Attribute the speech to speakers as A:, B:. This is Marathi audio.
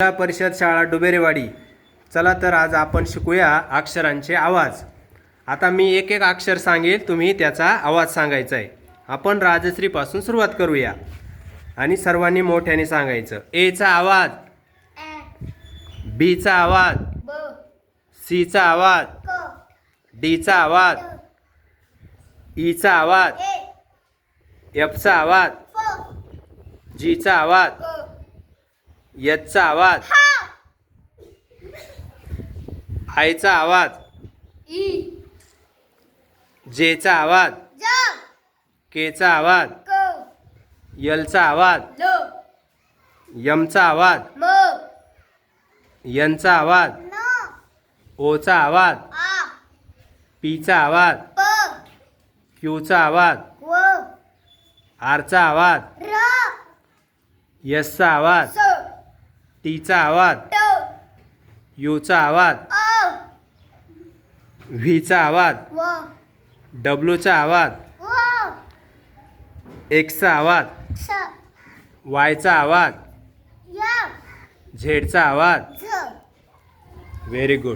A: जिल्हा परिषद शाळा डुबेरेवाडी. चला तर आज आपण शिकूया अक्षरांचे आवाज. आता मी एक एक अक्षर सांगेल, तुम्ही त्याचा आवाज सांगायचा आहे. आपण राजश्री पासून सुरुवात करूया आणि सर्वांनी मोठ्याने सांगायचं. ए चा आवाज, बी चा आवाज, सी चा आवाज, डी चा आवाज, ई चा आवाज, एफ चा आवाज, जी चा आवाज, एच चा आवाज, आय चा आवाज, जे चा आवाज, के चा आवाज, यल चा आवाज, यम चा आवाज, यन चा आवाज, ओ चा आवाज, पी चा आवाज, क्यू चा आवाज, आर चा आवाज, एस चा आवाज, टी चा आवाज, यू चा आवाज, व्ही चा आवाज, डब्ल्यू चा आवाज, एक्स चा आवाज, वाय चा आवाज, झेड चा आवाज. Very good.